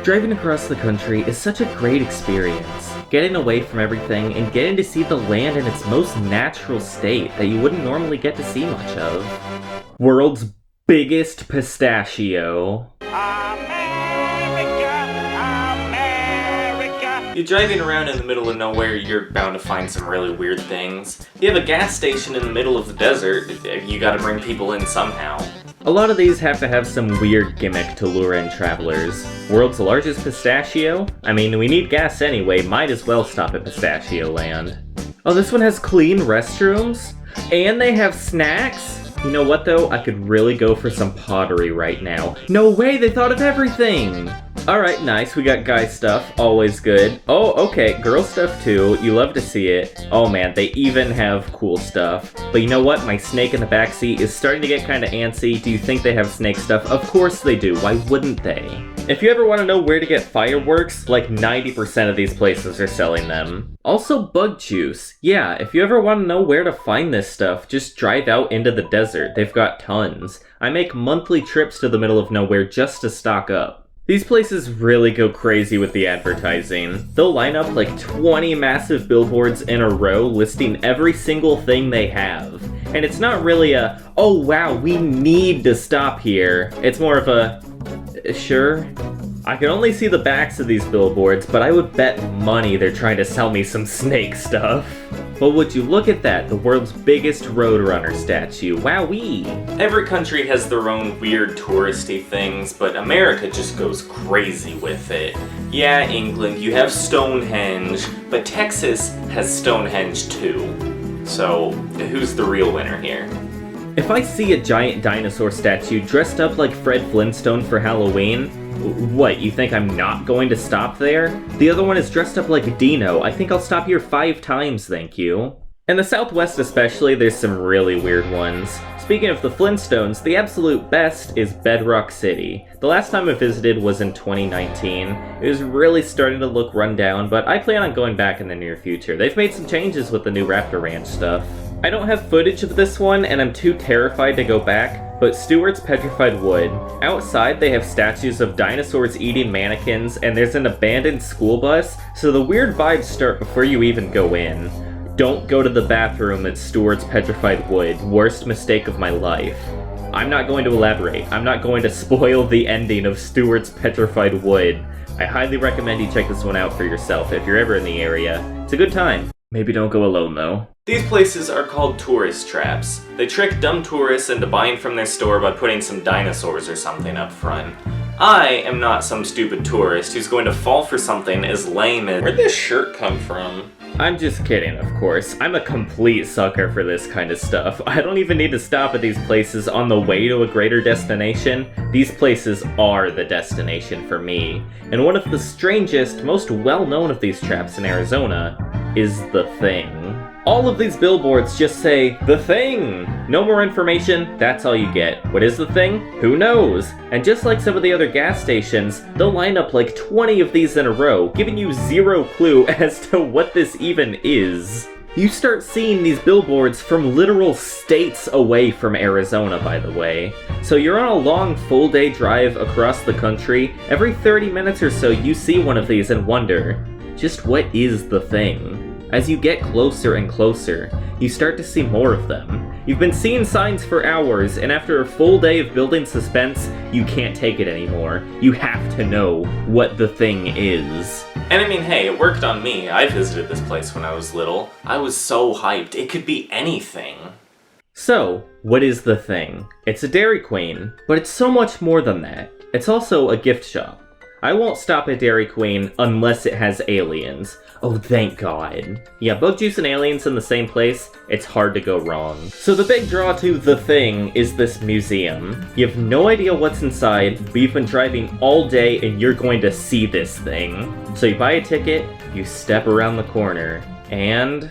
Driving across the country is such a great experience. Getting away from everything and getting to see the land in its most natural state that you wouldn't normally get to see much of. World's biggest pistachio. You're driving around in the middle of nowhere, you're bound to find some really weird things. You have a gas station in the middle of the desert, you gotta bring people in somehow. A lot of these have to have some weird gimmick to lure in travelers. World's largest pistachio? I mean, we need gas anyway, might as well stop at Pistachio Land. Oh, this one has clean restrooms? And they have snacks? You know what though? I could really go for some pottery right now. No way, they thought of everything! Alright, nice. We got guy stuff. Always good. Oh, okay. Girl stuff too. You love to see it. Oh man, they even have cool stuff. But you know what? My snake in the backseat is starting to get kind of antsy. Do you think they have snake stuff? Of course they do. Why wouldn't they? If you ever want to know where to get fireworks, like 90% of these places are selling them. Also bug juice. Yeah, if you ever want to know where to find this stuff, just drive out into the desert. They've got tons. I make monthly trips to the middle of nowhere just to stock up. These places really go crazy with the advertising. They'll line up like 20 massive billboards in a row listing every single thing they have. And it's not really a, oh wow, we need to stop here. It's more of a, sure? I can only see the backs of these billboards, but I would bet money they're trying to sell me some snake stuff. But would you look at that, the world's biggest Roadrunner statue, wowee! Every country has their own weird touristy things, but America just goes crazy with it. Yeah, England, you have Stonehenge, but Texas has Stonehenge too. So, who's the real winner here? If I see a giant dinosaur statue dressed up like Fred Flintstone for Halloween, what, you think I'm not going to stop there? The other one is dressed up like Dino. I think I'll stop here 5 times, thank you. In the Southwest especially, there's some really weird ones. Speaking of the Flintstones, the absolute best is Bedrock City. The last time I visited was in 2019. It was really starting to look run down, but I plan on going back in the near future. They've made some changes with the new Raptor Ranch stuff. I don't have footage of this one, and I'm too terrified to go back, but Stewart's Petrified Wood. Outside, they have statues of dinosaurs eating mannequins, and there's an abandoned school bus, so the weird vibes start before you even go in. Don't go to the bathroom at Stewart's Petrified Wood. Worst mistake of my life. I'm not going to elaborate. I'm not going to spoil the ending of Stewart's Petrified Wood. I highly recommend you check this one out for yourself if you're ever in the area. It's a good time. Maybe don't go alone though. These places are called tourist traps. They trick dumb tourists into buying from their store by putting some dinosaurs or something up front. I am not some stupid tourist who's going to fall for something as lame as— where'd this shirt come from? I'm just kidding, of course. I'm a complete sucker for this kind of stuff. I don't even need to stop at these places on the way to a greater destination. These places are the destination for me. And one of the strangest, most well-known of these traps in Arizona is The Thing. All of these billboards just say, The Thing! No more information, that's all you get. What is The Thing? Who knows? And just like some of the other gas stations, they'll line up like 20 of these in a row, giving you zero clue as to what this even is. You start seeing these billboards from literal states away from Arizona, by the way. So you're on a long full-day drive across the country, every 30 minutes or so you see one of these and wonder, just what is The Thing? As you get closer and closer, you start to see more of them. You've been seeing signs for hours, and after a full day of building suspense, you can't take it anymore. You have to know what The Thing is. And I mean, hey, it worked on me. I visited this place when I was little. I was so hyped. It could be anything. So, what is The Thing? It's a Dairy Queen, but it's so much more than that. It's also a gift shop. I won't stop at Dairy Queen unless it has aliens. Oh, thank God. Yeah, bug juice and aliens in the same place, it's hard to go wrong. So the big draw to The Thing is this museum. You have no idea what's inside, but you've been driving all day and you're going to see this thing. So you buy a ticket, you step around the corner, and—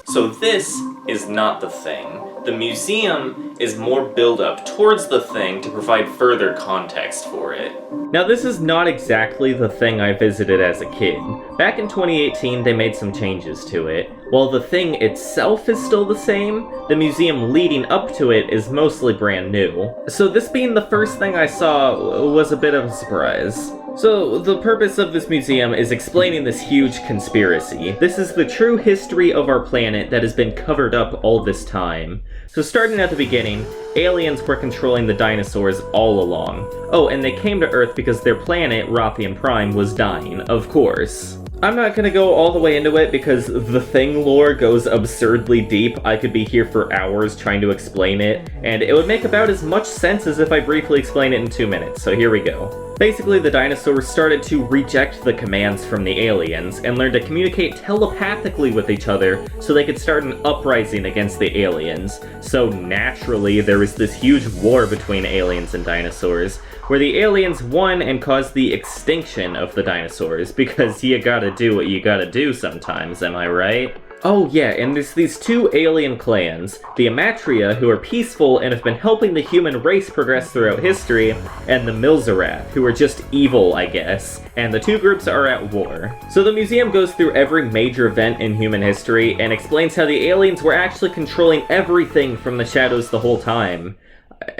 so this is not The Thing. The museum is more build-up towards the thing to provide further context for it. Now, this is not exactly the thing I visited as a kid. Back in 2018, they made some changes to it. While the thing itself is still the same, the museum leading up to it is mostly brand new. So this being the first thing I saw was a bit of a surprise. So, the purpose of this museum is explaining this huge conspiracy. This is the true history of our planet that has been covered up all this time. So starting at the beginning, aliens were controlling the dinosaurs all along. Oh, and they came to Earth because their planet, Rothian Prime, was dying, of course. I'm not gonna go all the way into it because the thing lore goes absurdly deep. I could be here for hours trying to explain it, and it would make about as much sense as if I briefly explain it in 2 minutes, so here we go. Basically, the dinosaurs started to reject the commands from the aliens and learned to communicate telepathically with each other so they could start an uprising against the aliens. So naturally, there was this huge war between aliens and dinosaurs, where the aliens won and caused the extinction of the dinosaurs, because you gotta do what you gotta do sometimes, am I right? Oh yeah, and there's these two alien clans, the Amatria, who are peaceful and have been helping the human race progress throughout history, and the Milzarath, who are just evil, I guess, and the two groups are at war. So the museum goes through every major event in human history and explains how the aliens were actually controlling everything from the shadows the whole time.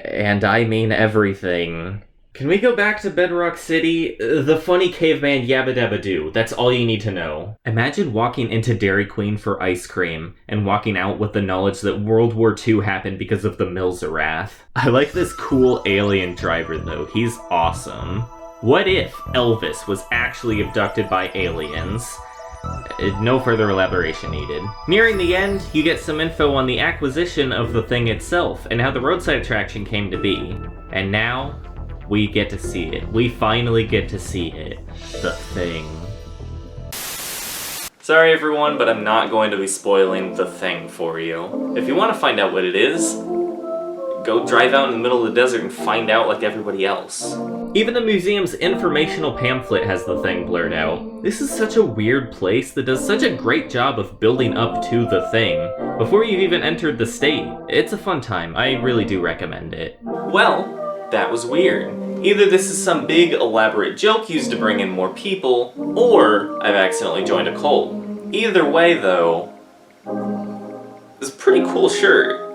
And I mean everything. Can we go back to Bedrock City? The funny caveman Yabba Dabba Doo. That's all you need to know. Imagine walking into Dairy Queen for ice cream and walking out with the knowledge that World War II happened because of the Milzarath. I like this cool alien driver though. He's awesome. What if Elvis was actually abducted by aliens? No further elaboration needed. Nearing the end, you get some info on the acquisition of the thing itself and how the roadside attraction came to be. And now, we get to see it. We finally get to see it. The thing. Sorry everyone, but I'm not going to be spoiling the thing for you. If you want to find out what it is, go drive out in the middle of the desert and find out like everybody else. Even the museum's informational pamphlet has the thing blurred out. This is such a weird place that does such a great job of building up to the thing before you've even entered the state. It's a fun time. I really do recommend it. Well, that was weird. Either this is some big elaborate joke used to bring in more people, or I've accidentally joined a cult. Either way though, it's a pretty cool shirt.